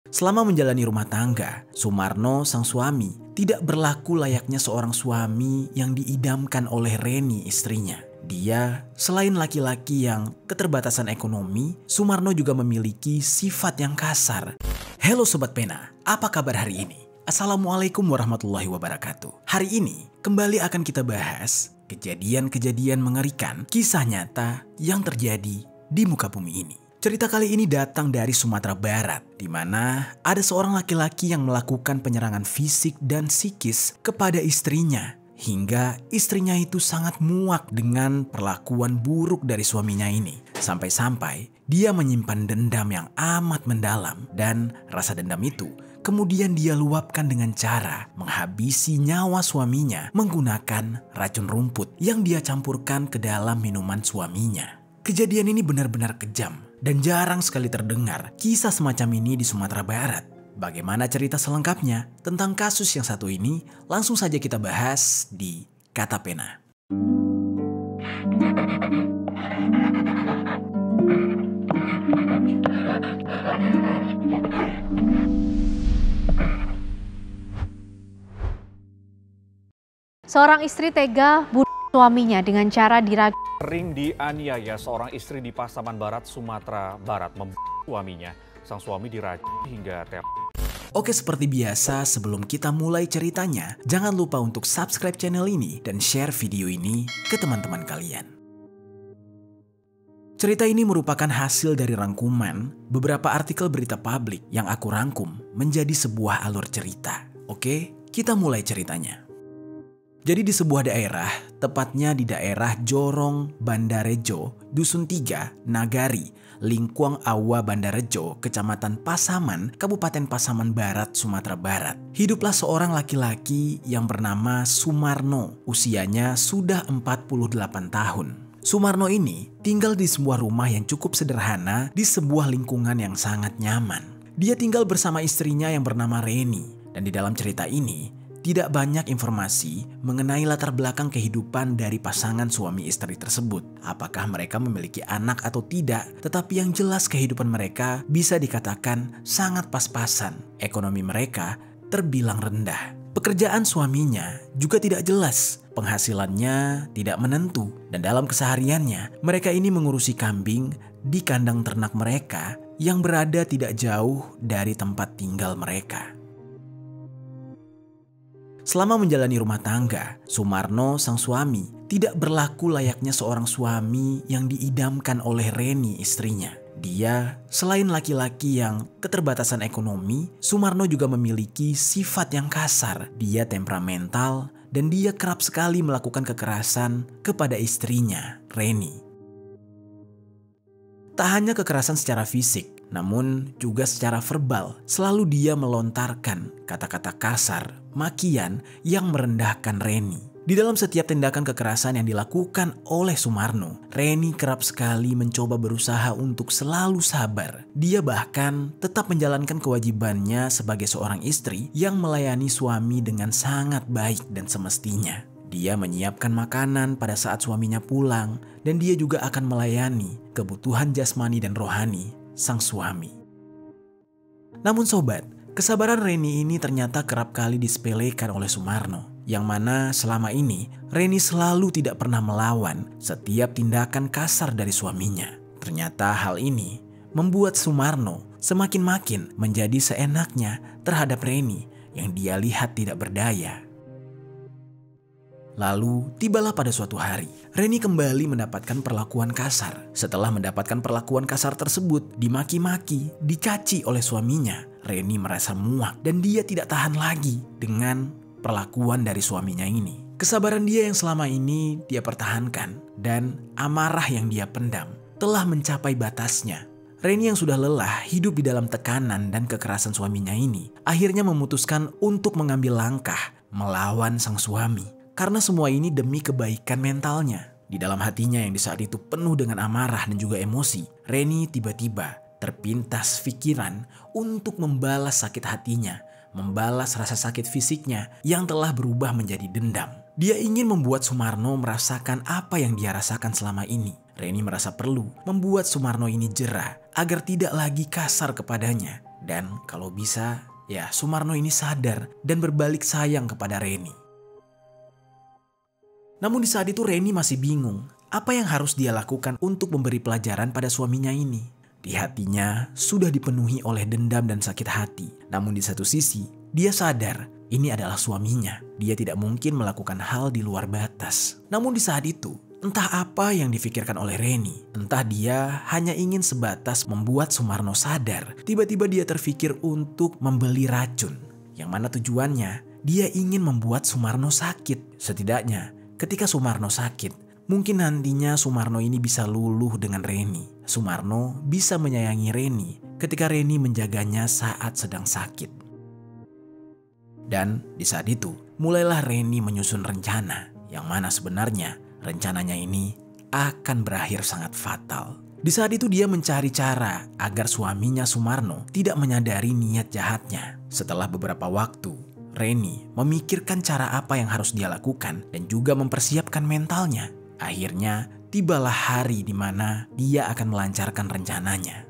Selama menjalani rumah tangga, Sumarno sang suami tidak berlaku layaknya seorang suami yang diidamkan oleh Reni istrinya. Dia, selain laki-laki yang keterbatasan ekonomi, Sumarno juga memiliki sifat yang kasar. Halo Sobat Pena, apa kabar hari ini? Assalamualaikum warahmatullahi wabarakatuh. Hari ini kembali akan kita bahas kejadian-kejadian mengerikan kisah nyata yang terjadi di muka bumi ini. Cerita kali ini datang dari Sumatera Barat, di mana ada seorang laki-laki yang melakukan penyerangan fisik dan psikis kepada istrinya, hingga istrinya itu sangat muak dengan perlakuan buruk dari suaminya ini. Sampai-sampai dia menyimpan dendam yang amat mendalam, dan rasa dendam itu kemudian dia luapkan dengan cara menghabisi nyawa suaminya menggunakan racun rumput yang dia campurkan ke dalam minuman suaminya. Kejadian ini benar-benar kejam dan jarang sekali terdengar kisah semacam ini di Sumatera Barat. Bagaimana cerita selengkapnya tentang kasus yang satu ini? Langsung saja kita bahas di Kata Pena. Seorang istri tega bunuh suaminya dengan cara diragu. Sering dianiaya seorang istri di Pasaman Barat, Sumatera Barat membunuh suaminya. Sang suami diracun hingga tewas. Oke, seperti biasa sebelum kita mulai ceritanya, jangan lupa untuk subscribe channel ini dan share video ini ke teman-teman kalian. Cerita ini merupakan hasil dari rangkuman beberapa artikel berita publik yang aku rangkum menjadi sebuah alur cerita. Oke, kita mulai ceritanya. Jadi di sebuah daerah, tepatnya di daerah Jorong Bandarejo, Dusun 3, Nagari, Lingkuang Awa Bandarejo, Kecamatan Pasaman, Kabupaten Pasaman Barat, Sumatera Barat. Hiduplah seorang laki-laki yang bernama Sumarno, usianya sudah 48 tahun. Sumarno ini tinggal di sebuah rumah yang cukup sederhana di sebuah lingkungan yang sangat nyaman. Dia tinggal bersama istrinya yang bernama Reni, dan di dalam cerita ini tidak banyak informasi mengenai latar belakang kehidupan dari pasangan suami istri tersebut. Apakah mereka memiliki anak atau tidak, tetapi yang jelas kehidupan mereka bisa dikatakan sangat pas-pasan. Ekonomi mereka terbilang rendah. Pekerjaan suaminya juga tidak jelas. Penghasilannya tidak menentu. Dan dalam kesehariannya, mereka ini mengurusi kambing di kandang ternak mereka yang berada tidak jauh dari tempat tinggal mereka. Selama menjalani rumah tangga, Sumarno sang suami tidak berlaku layaknya seorang suami yang diidamkan oleh Reni istrinya. Dia, selain laki-laki yang keterbatasan ekonomi, Sumarno juga memiliki sifat yang kasar. Dia temperamental dan dia kerap sekali melakukan kekerasan kepada istrinya, Reni. Tak hanya kekerasan secara fisik, namun juga secara verbal. Selalu dia melontarkan kata-kata kasar, makian yang merendahkan Reni. Di dalam setiap tindakan kekerasan yang dilakukan oleh Sumarno, Reni kerap sekali mencoba berusaha untuk selalu sabar. Dia bahkan tetap menjalankan kewajibannya sebagai seorang istri yang melayani suami dengan sangat baik dan semestinya. Dia menyiapkan makanan pada saat suaminya pulang, dan dia juga akan melayani kebutuhan jasmani dan rohani sang suami. Namun sobat, kesabaran Reni ini ternyata kerap kali disepelekan oleh Sumarno, yang mana selama ini Reni selalu tidak pernah melawan setiap tindakan kasar dari suaminya. Ternyata hal ini membuat Sumarno semakin-makin menjadi seenaknya terhadap Reni yang dia lihat tidak berdaya. Lalu, tibalah pada suatu hari, Reni kembali mendapatkan perlakuan kasar. Setelah mendapatkan perlakuan kasar tersebut, dimaki-maki, dicaci oleh suaminya, Reni merasa muak dan dia tidak tahan lagi dengan perlakuan dari suaminya ini. Kesabaran dia yang selama ini dia pertahankan dan amarah yang dia pendam telah mencapai batasnya. Reni yang sudah lelah hidup di dalam tekanan dan kekerasan suaminya ini, akhirnya memutuskan untuk mengambil langkah melawan sang suami. Karena semua ini demi kebaikan mentalnya. Di dalam hatinya yang di saat itu penuh dengan amarah dan juga emosi, Reni tiba-tiba terpintas pikiran untuk membalas sakit hatinya, membalas rasa sakit fisiknya yang telah berubah menjadi dendam. Dia ingin membuat Sumarno merasakan apa yang dia rasakan selama ini. Reni merasa perlu membuat Sumarno ini jera agar tidak lagi kasar kepadanya. Dan kalau bisa, ya Sumarno ini sadar dan berbalik sayang kepada Reni. Namun di saat itu Reni masih bingung apa yang harus dia lakukan untuk memberi pelajaran pada suaminya ini. Di hatinya sudah dipenuhi oleh dendam dan sakit hati. Namun di satu sisi, dia sadar ini adalah suaminya. Dia tidak mungkin melakukan hal di luar batas. Namun di saat itu, entah apa yang difikirkan oleh Reni. Entah dia hanya ingin sebatas membuat Sumarno sadar. Tiba-tiba dia terfikir untuk membeli racun. Yang mana tujuannya, dia ingin membuat Sumarno sakit. Setidaknya, ketika Sumarno sakit, mungkin nantinya Sumarno ini bisa luluh dengan Reni. Sumarno bisa menyayangi Reni ketika Reni menjaganya saat sedang sakit. Dan di saat itu, mulailah Reni menyusun rencana. Yang mana sebenarnya rencananya ini akan berakhir sangat fatal. Di saat itu dia mencari cara agar suaminya Sumarno tidak menyadari niat jahatnya. Setelah beberapa waktu, Reni memikirkan cara apa yang harus dia lakukan dan juga mempersiapkan mentalnya. Akhirnya tibalah hari di mana dia akan melancarkan rencananya.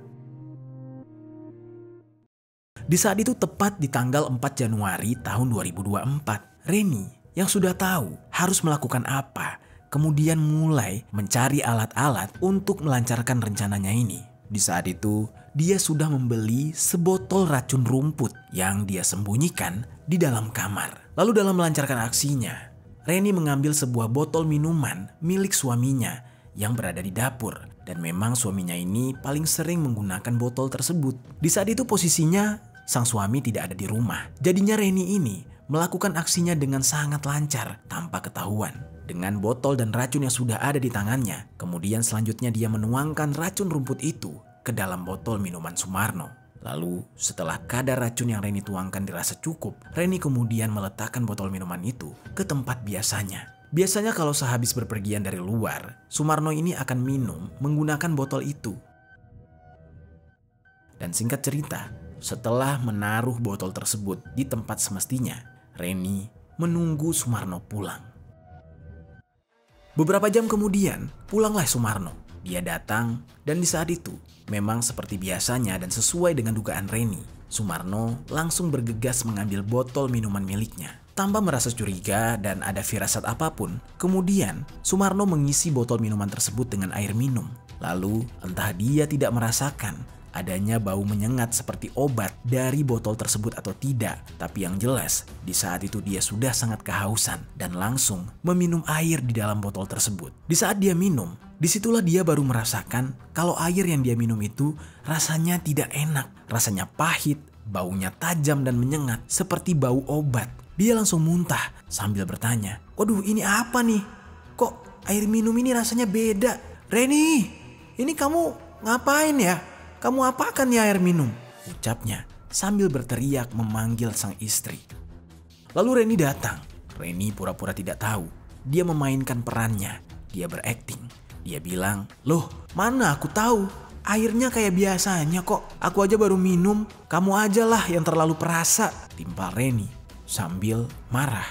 Di saat itu tepat di tanggal 4 Januari tahun 2024, Reni yang sudah tahu harus melakukan apa, kemudian mulai mencari alat-alat untuk melancarkan rencananya ini. Di saat itu, dia sudah membeli sebotol racun rumput yang dia sembunyikan di dalam kamar. Lalu dalam melancarkan aksinya, Reni mengambil sebuah botol minuman milik suaminya yang berada di dapur. Dan memang suaminya ini paling sering menggunakan botol tersebut. Di saat itu posisinya sang suami tidak ada di rumah. Jadinya Reni ini melakukan aksinya dengan sangat lancar tanpa ketahuan. Dengan botol dan racun yang sudah ada di tangannya, kemudian selanjutnya dia menuangkan racun rumput itu ke dalam botol minuman Sumarno. Lalu setelah kadar racun yang Reni tuangkan dirasa cukup, Reni kemudian meletakkan botol minuman itu ke tempat biasanya. Biasanya kalau sehabis berpergian dari luar, Sumarno ini akan minum menggunakan botol itu. Dan singkat cerita, setelah menaruh botol tersebut di tempat semestinya, Reni menunggu Sumarno pulang. Beberapa jam kemudian, pulanglah Sumarno. Dia datang dan di saat itu, memang seperti biasanya dan sesuai dengan dugaan Reni, Sumarno langsung bergegas mengambil botol minuman miliknya. Tanpa merasa curiga dan ada firasat apapun, kemudian Sumarno mengisi botol minuman tersebut dengan air minum. Lalu entah dia tidak merasakan adanya bau menyengat seperti obat dari botol tersebut atau tidak. Tapi yang jelas, di saat itu dia sudah sangat kehausan dan langsung meminum air di dalam botol tersebut. Di saat dia minum, disitulah dia baru merasakan kalau air yang dia minum itu rasanya tidak enak. Rasanya pahit, baunya tajam dan menyengat seperti bau obat. Dia langsung muntah sambil bertanya, "Waduh, ini apa nih? Kok air minum ini rasanya beda? Reni, ini kamu ngapain ya? Kamu apakan ya air minum?" ucapnya sambil berteriak memanggil sang istri. Lalu Reni datang. Reni pura-pura tidak tahu. Dia memainkan perannya. Dia berakting. Dia bilang, "Loh, mana aku tahu? Airnya kayak biasanya kok. Aku aja baru minum. Kamu aja lah yang terlalu perasa," timpal Reni sambil marah.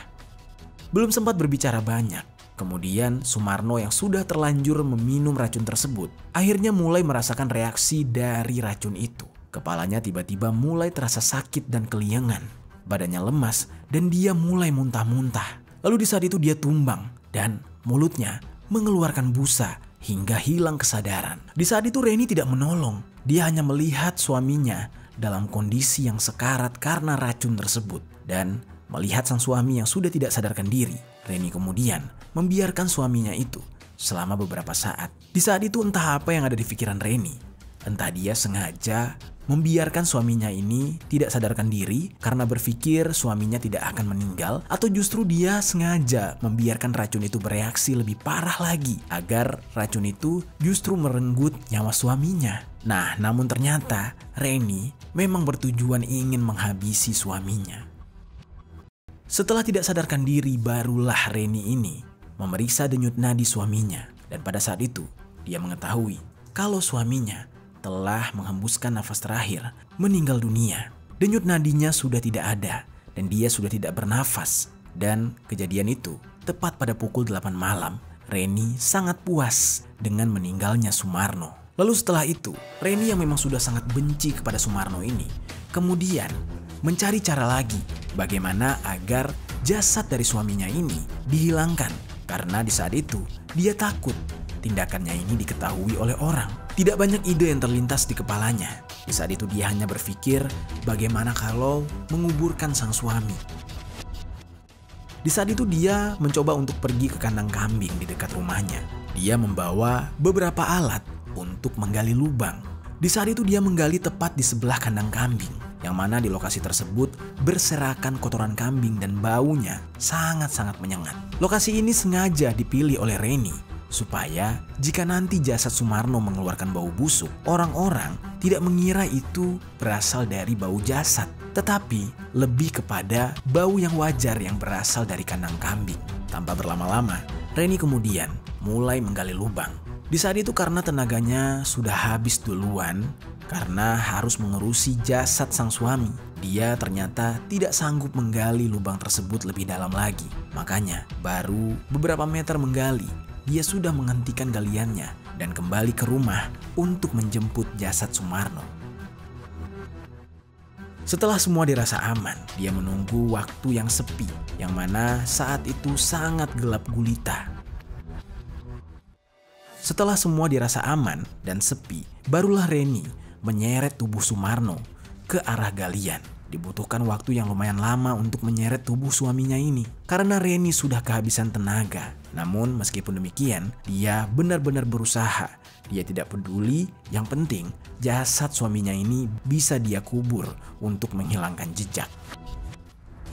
Belum sempat berbicara banyak, kemudian Sumarno yang sudah terlanjur meminum racun tersebut akhirnya mulai merasakan reaksi dari racun itu. Kepalanya tiba-tiba mulai terasa sakit dan keliengan. Badannya lemas dan dia mulai muntah-muntah. Lalu di saat itu dia tumbang dan mulutnya mengeluarkan busa hingga hilang kesadaran. Di saat itu Reni tidak menolong. Dia hanya melihat suaminya dalam kondisi yang sekarat karena racun tersebut. Dan melihat sang suami yang sudah tidak sadarkan diri, Reni kemudian membiarkan suaminya itu selama beberapa saat. Di saat itu entah apa yang ada di pikiran Reni. Entah dia sengaja membiarkan suaminya ini tidak sadarkan diri karena berpikir suaminya tidak akan meninggal, atau justru dia sengaja membiarkan racun itu bereaksi lebih parah lagi agar racun itu justru merenggut nyawa suaminya. Nah, namun ternyata Reni memang bertujuan ingin menghabisi suaminya. Setelah tidak sadarkan diri, barulah Reni ini memeriksa denyut nadi suaminya. Dan pada saat itu, dia mengetahui kalau suaminya telah menghembuskan nafas terakhir, meninggal dunia. Denyut nadinya sudah tidak ada dan dia sudah tidak bernafas. Dan kejadian itu tepat pada pukul 8 malam. Reni sangat puas dengan meninggalnya Sumarno. Lalu setelah itu, Reni yang memang sudah sangat benci kepada Sumarno ini Kemudian mencari cara lagi bagaimana agar jasad dari suaminya ini dihilangkan. Karena di saat itu dia takut tindakannya ini diketahui oleh orang. Tidak banyak ide yang terlintas di kepalanya. Di saat itu dia hanya berpikir bagaimana kalau menguburkan sang suami. Di saat itu dia mencoba untuk pergi ke kandang kambing di dekat rumahnya. Dia membawa beberapa alat untuk menggali lubang. Di saat itu dia menggali tepat di sebelah kandang kambing, yang mana di lokasi tersebut berserakan kotoran kambing dan baunya sangat-sangat menyengat. Lokasi ini sengaja dipilih oleh Reni supaya jika nanti jasad Sumarno mengeluarkan bau busuk, orang-orang tidak mengira itu berasal dari bau jasad, tetapi lebih kepada bau yang wajar yang berasal dari kandang kambing. Tanpa berlama-lama, Reni kemudian mulai menggali lubang. Di saat itu karena tenaganya sudah habis duluan karena harus mengurusi jasad sang suami, dia ternyata tidak sanggup menggali lubang tersebut lebih dalam lagi. Makanya baru beberapa meter menggali, dia sudah menghentikan galiannya dan kembali ke rumah untuk menjemput jasad Sumarno. Setelah semua dirasa aman, dia menunggu waktu yang sepi, yang mana saat itu sangat gelap gulita. Setelah semua dirasa aman dan sepi, barulah Reni menyeret tubuh Sumarno ke arah galian. Dibutuhkan waktu yang lumayan lama untuk menyeret tubuh suaminya ini karena Reni sudah kehabisan tenaga. Namun meskipun demikian, dia benar-benar berusaha. Dia tidak peduli, yang penting jasad suaminya ini bisa dia kubur untuk menghilangkan jejak.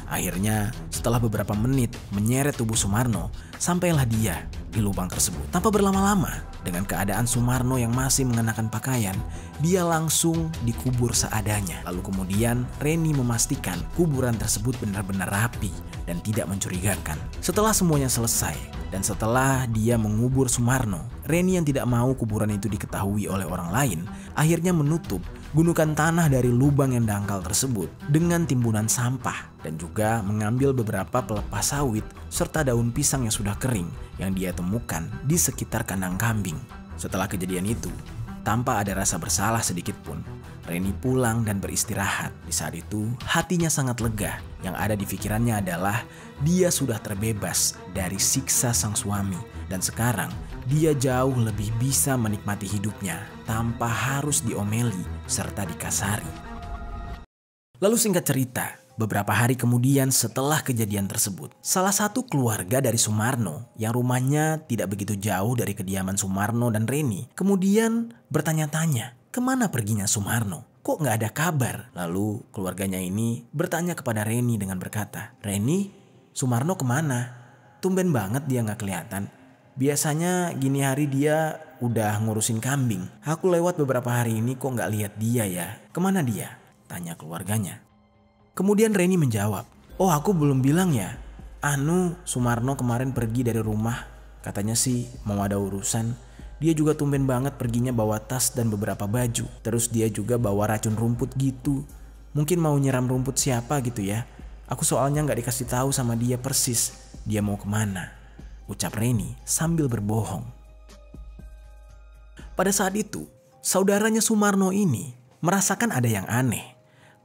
Akhirnya setelah beberapa menit menyeret tubuh Sumarno, sampailah dia di lubang tersebut. Tanpa berlama-lama, dengan keadaan Sumarno yang masih mengenakan pakaian, dia langsung dikubur seadanya. Lalu kemudian Reni memastikan kuburan tersebut benar-benar rapi dan tidak mencurigakan. Setelah semuanya selesai dan setelah dia mengubur Sumarno, Reni yang tidak mau kuburan itu diketahui oleh orang lain, akhirnya menutup gundukan tanah dari lubang yang dangkal tersebut dengan timbunan sampah dan juga mengambil beberapa pelepas sawit serta daun pisang yang sudah kering yang dia temukan di sekitar kandang kambing. Setelah kejadian itu, tanpa ada rasa bersalah sedikit pun, Reni pulang dan beristirahat. Di saat itu, hatinya sangat lega. Yang ada di pikirannya adalah dia sudah terbebas dari siksa sang suami dan sekarang dia jauh lebih bisa menikmati hidupnya tanpa harus diomeli serta dikasari. Lalu singkat cerita, beberapa hari kemudian setelah kejadian tersebut, salah satu keluarga dari Sumarno yang rumahnya tidak begitu jauh dari kediaman Sumarno dan Reni kemudian bertanya-tanya, kemana perginya Sumarno? Kok nggak ada kabar? Lalu keluarganya ini bertanya kepada Reni dengan berkata, Reni, Sumarno kemana? Tumben banget dia nggak kelihatan. Biasanya gini hari dia udah ngurusin kambing. Aku lewat beberapa hari ini kok nggak lihat dia ya. Kemana dia? Tanya keluarganya. Kemudian Reni menjawab, oh aku belum bilang ya. Sumarno kemarin pergi dari rumah. Katanya sih mau ada urusan. Dia juga tumben banget perginya bawa tas dan beberapa baju. Terus dia juga bawa racun rumput gitu. Mungkin mau nyiram rumput siapa gitu ya. Aku soalnya nggak dikasih tahu sama dia persis dia mau kemana. Ucap Reni sambil berbohong. Pada saat itu, saudaranya Sumarno ini merasakan ada yang aneh.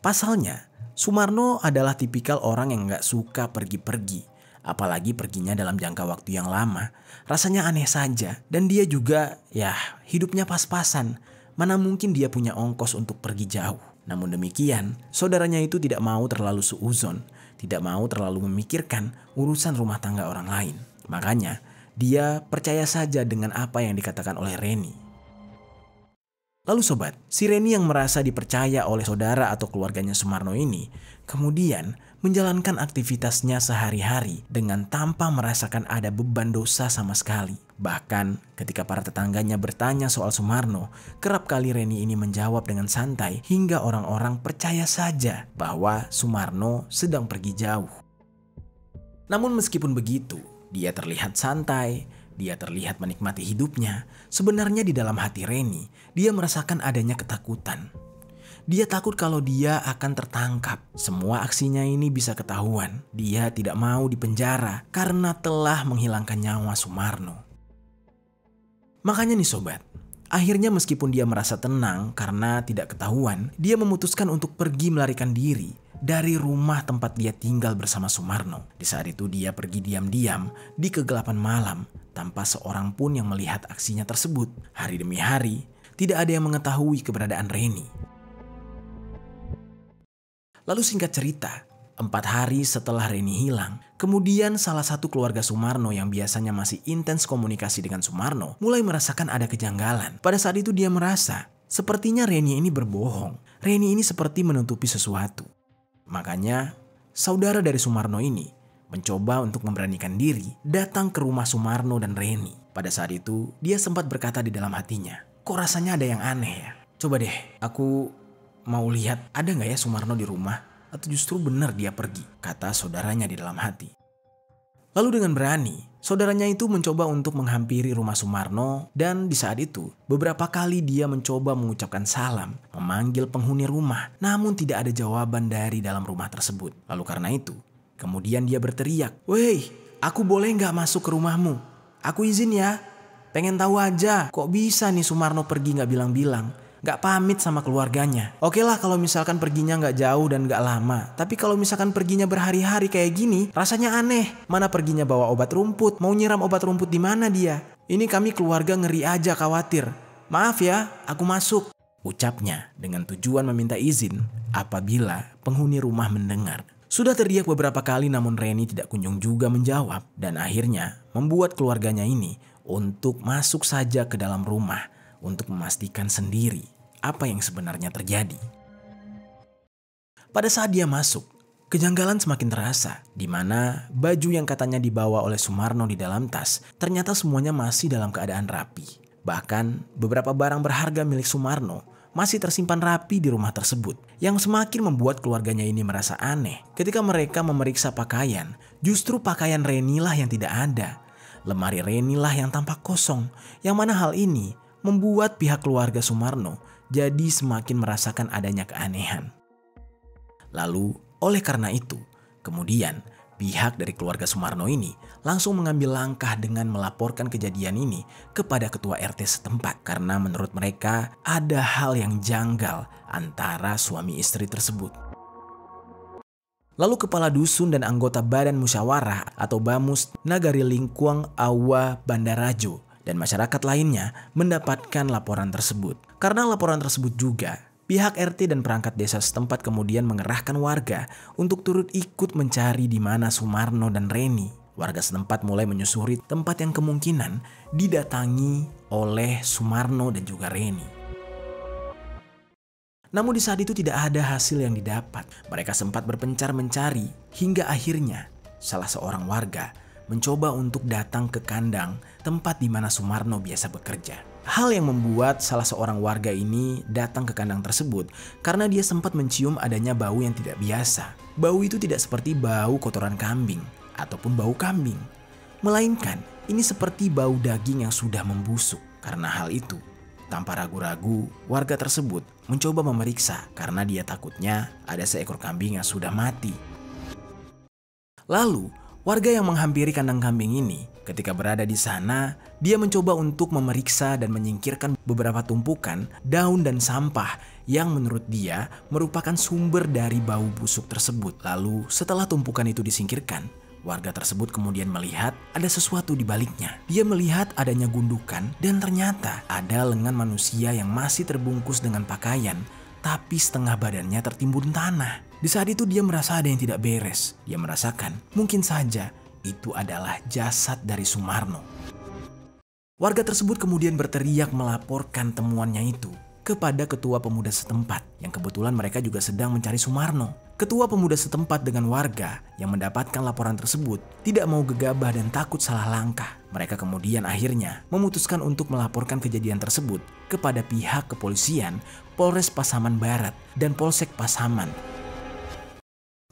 Pasalnya, Sumarno adalah tipikal orang yang gak suka pergi-pergi. Apalagi perginya dalam jangka waktu yang lama. Rasanya aneh saja. Dan dia juga, hidupnya pas-pasan. Mana mungkin dia punya ongkos untuk pergi jauh. Namun demikian, saudaranya itu tidak mau terlalu suuzon. Tidak mau terlalu memikirkan urusan rumah tangga orang lain. Makanya, dia percaya saja dengan apa yang dikatakan oleh Reni. Lalu sobat, si Reni yang merasa dipercaya oleh saudara atau keluarganya Sumarno ini, kemudian menjalankan aktivitasnya sehari-hari dengan tanpa merasakan ada beban dosa sama sekali. Bahkan ketika para tetangganya bertanya soal Sumarno, kerap kali Reni ini menjawab dengan santai hingga orang-orang percaya saja bahwa Sumarno sedang pergi jauh. Namun meskipun begitu, dia terlihat santai, dia terlihat menikmati hidupnya. Sebenarnya di dalam hati Reni, dia merasakan adanya ketakutan. Dia takut kalau dia akan tertangkap. Semua aksinya ini bisa ketahuan. Dia tidak mau dipenjara karena telah menghilangkan nyawa Sumarno. Makanya nih sobat, Akhirnya meskipun dia merasa tenang karena tidak ketahuan, dia memutuskan untuk pergi melarikan diri dari rumah tempat dia tinggal bersama Sumarno. Di saat itu dia pergi diam-diam di kegelapan malam tanpa seorang pun yang melihat aksinya tersebut. Hari demi hari, tidak ada yang mengetahui keberadaan Reni. Lalu singkat cerita, 4 hari setelah Reni hilang, kemudian salah satu keluarga Sumarno yang biasanya masih intens komunikasi dengan Sumarno mulai merasakan ada kejanggalan. Pada saat itu dia merasa, sepertinya Reni ini berbohong. Reni ini seperti menutupi sesuatu. Makanya, saudara dari Sumarno ini mencoba untuk memberanikan diri datang ke rumah Sumarno dan Reni. Pada saat itu, dia sempat berkata di dalam hatinya, kok rasanya ada yang aneh ya? Coba deh, aku mau lihat ada nggak ya Sumarno di rumah? Atau justru benar dia pergi, kata saudaranya di dalam hati. Lalu dengan berani, saudaranya itu mencoba untuk menghampiri rumah Sumarno dan di saat itu beberapa kali dia mencoba mengucapkan salam, memanggil penghuni rumah, namun tidak ada jawaban dari dalam rumah tersebut. Lalu karena itu, kemudian dia berteriak, "Weh, aku boleh nggak masuk ke rumahmu? Aku izin ya, pengen tahu aja kok bisa nih Sumarno pergi nggak bilang-bilang. Gak pamit sama keluarganya. Oke lah kalau misalkan perginya gak jauh dan gak lama. Tapi kalau misalkan perginya berhari-hari kayak gini, rasanya aneh. Mana perginya bawa obat rumput? Mau nyiram obat rumput di mana dia? Ini kami keluarga ngeri aja khawatir. Maaf ya, aku masuk. Ucapnya dengan tujuan meminta izin apabila penghuni rumah mendengar. Sudah terdiak beberapa kali namun Reni tidak kunjung juga menjawab. Dan akhirnya membuat keluarganya ini untuk masuk saja ke dalam rumah untuk memastikan sendiri apa yang sebenarnya terjadi. Pada saat dia masuk, kejanggalan semakin terasa, di mana baju yang katanya dibawa oleh Sumarno di dalam tas ternyata semuanya masih dalam keadaan rapi. Bahkan beberapa barang berharga milik Sumarno masih tersimpan rapi di rumah tersebut, yang semakin membuat keluarganya ini merasa aneh. Ketika mereka memeriksa pakaian, justru pakaian Reni lah yang tidak ada. Lemari Reni lah yang tampak kosong, yang mana hal ini membuat pihak keluarga Sumarno jadi semakin merasakan adanya keanehan. Lalu oleh karena itu, kemudian pihak dari keluarga Sumarno ini langsung mengambil langkah dengan melaporkan kejadian ini kepada ketua RT setempat. Karena menurut mereka ada hal yang janggal antara suami istri tersebut. Lalu kepala dusun dan anggota Badan Musyawarah atau Bamus Nagari Lingkuang Awa Bandarajo dan masyarakat lainnya mendapatkan laporan tersebut. Karena laporan tersebut juga, pihak RT dan perangkat desa setempat kemudian mengerahkan warga untuk turut ikut mencari di mana Sumarno dan Reni. Warga setempat mulai menyusuri tempat yang kemungkinan didatangi oleh Sumarno dan juga Reni. Namun di saat itu tidak ada hasil yang didapat. Mereka sempat berpencar mencari hingga akhirnya salah seorang warga mencoba untuk datang ke kandang tempat di mana Sumarno biasa bekerja. Hal yang membuat salah seorang warga ini datang ke kandang tersebut karena dia sempat mencium adanya bau yang tidak biasa. Bau itu tidak seperti bau kotoran kambing ataupun bau kambing, melainkan ini seperti bau daging yang sudah membusuk. Karena hal itu, tanpa ragu-ragu, warga tersebut mencoba memeriksa karena dia takutnya ada seekor kambing yang sudah mati. Lalu, warga yang menghampiri kandang kambing ini, ketika berada di sana, dia mencoba untuk memeriksa dan menyingkirkan beberapa tumpukan daun dan sampah yang menurut dia merupakan sumber dari bau busuk tersebut. Lalu, setelah tumpukan itu disingkirkan, warga tersebut kemudian melihat ada sesuatu di baliknya. Dia melihat adanya gundukan dan ternyata ada lengan manusia yang masih terbungkus dengan pakaian, tapi setengah badannya tertimbun tanah. Di saat itu dia merasa ada yang tidak beres. Dia merasakan mungkin saja itu adalah jasad dari Sumarno. Warga tersebut kemudian berteriak melaporkan temuannya itu kepada ketua pemuda setempat yang kebetulan mereka juga sedang mencari Sumarno. Ketua pemuda setempat dengan warga yang mendapatkan laporan tersebut tidak mau gegabah dan takut salah langkah. Mereka kemudian akhirnya memutuskan untuk melaporkan kejadian tersebut kepada pihak kepolisian, Polres Pasaman Barat dan Polsek Pasaman.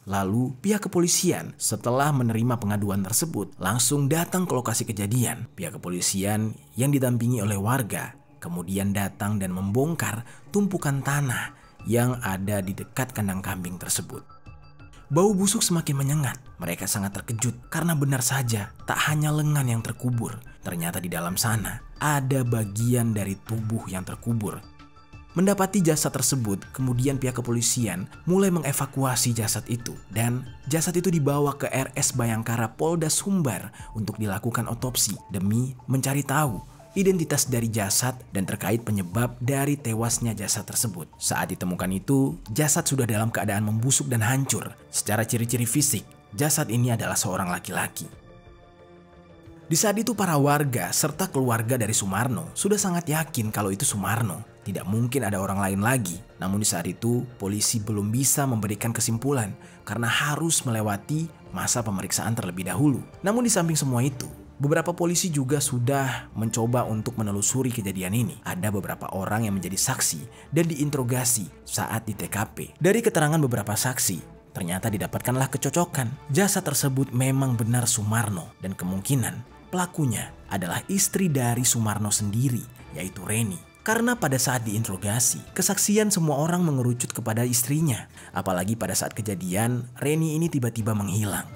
Lalu pihak kepolisian setelah menerima pengaduan tersebut langsung datang ke lokasi kejadian. Pihak kepolisian yang didampingi oleh warga kemudian datang dan membongkar tumpukan tanah yang ada di dekat kandang kambing tersebut. bau busuk semakin menyengat. Mereka sangat terkejut karena benar saja tak hanya lengan yang terkubur. Ternyata di dalam sana ada bagian dari tubuh yang terkubur. Mendapati jasad tersebut, kemudian pihak kepolisian mulai mengevakuasi jasad itu. Dan jasad itu dibawa ke RS Bayangkara Polda Sumbar untuk dilakukan otopsi demi mencari tahu identitas dari jasad dan terkait penyebab dari tewasnya jasad tersebut. Saat ditemukan itu, jasad sudah dalam keadaan membusuk dan hancur. Secara ciri-ciri fisik, jasad ini adalah seorang laki-laki. Di saat itu para warga serta keluarga dari Sumarno sudah sangat yakin kalau itu Sumarno. Tidak mungkin ada orang lain lagi. Namun di saat itu, polisi belum bisa memberikan kesimpulan karena harus melewati masa pemeriksaan terlebih dahulu. Namun di samping semua itu, beberapa polisi juga sudah mencoba untuk menelusuri kejadian ini. Ada beberapa orang yang menjadi saksi dan diinterogasi saat di TKP. Dari keterangan beberapa saksi, ternyata didapatkanlah kecocokan. Jasad tersebut memang benar Sumarno dan kemungkinan pelakunya adalah istri dari Sumarno sendiri, yaitu Reni. Karena pada saat diinterogasi, kesaksian semua orang mengerucut kepada istrinya. Apalagi pada saat kejadian, Reni ini tiba-tiba menghilang.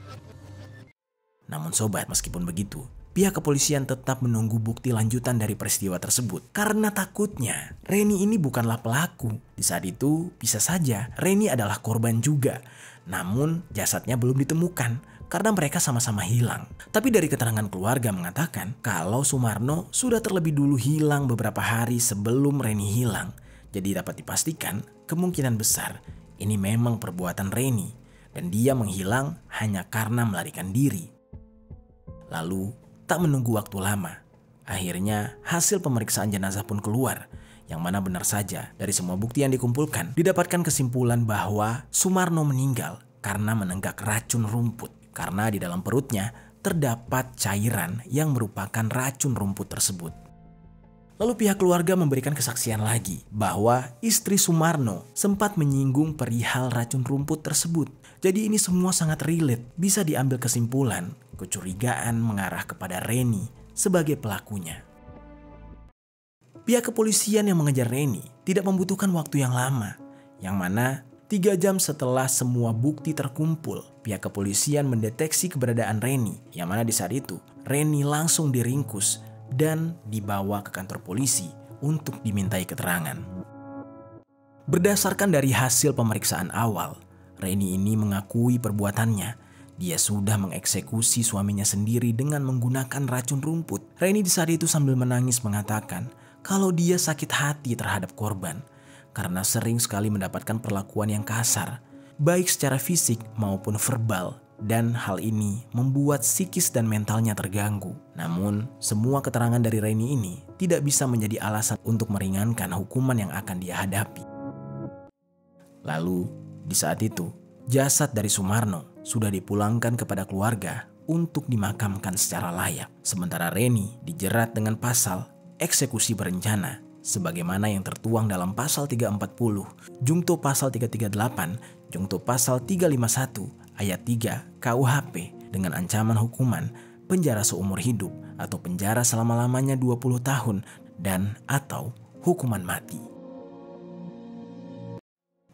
Namun sobat, meskipun begitu, pihak kepolisian tetap menunggu bukti lanjutan dari peristiwa tersebut. Karena takutnya Reni ini bukanlah pelaku. Di saat itu bisa saja Reni adalah korban juga. Namun jasadnya belum ditemukan karena mereka sama-sama hilang. Tapi dari keterangan keluarga mengatakan kalau Sumarno sudah terlebih dulu hilang beberapa hari sebelum Reni hilang. Jadi dapat dipastikan kemungkinan besar ini memang perbuatan Reni dan dia menghilang hanya karena melarikan diri. Lalu, tak menunggu waktu lama, akhirnya hasil pemeriksaan jenazah pun keluar, yang mana benar saja dari semua bukti yang dikumpulkan, didapatkan kesimpulan bahwa Sumarno meninggal karena menenggak racun rumput, karena di dalam perutnya terdapat cairan yang merupakan racun rumput tersebut. Lalu pihak keluarga memberikan kesaksian lagi bahwa istri Sumarno sempat menyinggung perihal racun rumput tersebut. Jadi ini semua sangat relate, bisa diambil kesimpulan kecurigaan mengarah kepada Reni sebagai pelakunya. Pihak kepolisian yang mengejar Reni tidak membutuhkan waktu yang lama, yang mana 3 jam setelah semua bukti terkumpul, pihak kepolisian mendeteksi keberadaan Reni, yang mana di saat itu Reni langsung diringkus dan dibawa ke kantor polisi untuk dimintai keterangan. Berdasarkan dari hasil pemeriksaan awal, Reni ini mengakui perbuatannya. Dia sudah mengeksekusi suaminya sendiri dengan menggunakan racun rumput. Reni di saat itu sambil menangis mengatakan kalau dia sakit hati terhadap korban karena sering sekali mendapatkan perlakuan yang kasar, baik secara fisik maupun verbal, dan hal ini membuat psikis dan mentalnya terganggu. Namun, semua keterangan dari Reni ini tidak bisa menjadi alasan untuk meringankan hukuman yang akan dia hadapi. Lalu, di saat itu, jasad dari Sumarno sudah dipulangkan kepada keluarga untuk dimakamkan secara layak. Sementara Reni dijerat dengan pasal eksekusi berencana sebagaimana yang tertuang dalam pasal 340, Jungto pasal 338, Jungto pasal 351, ayat 3 KUHP dengan ancaman hukuman penjara seumur hidup atau penjara selama-lamanya 20 tahun dan atau hukuman mati.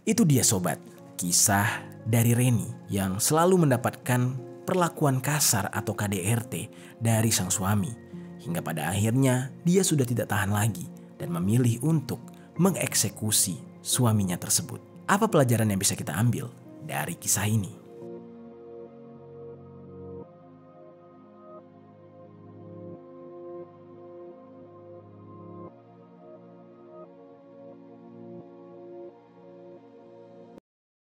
Itu dia sobat, kisah dari Reni yang selalu mendapatkan perlakuan kasar atau KDRT dari sang suami. Hingga pada akhirnya dia sudah tidak tahan lagi dan memilih untuk mengeksekusi suaminya tersebut. Apa pelajaran yang bisa kita ambil dari kisah ini?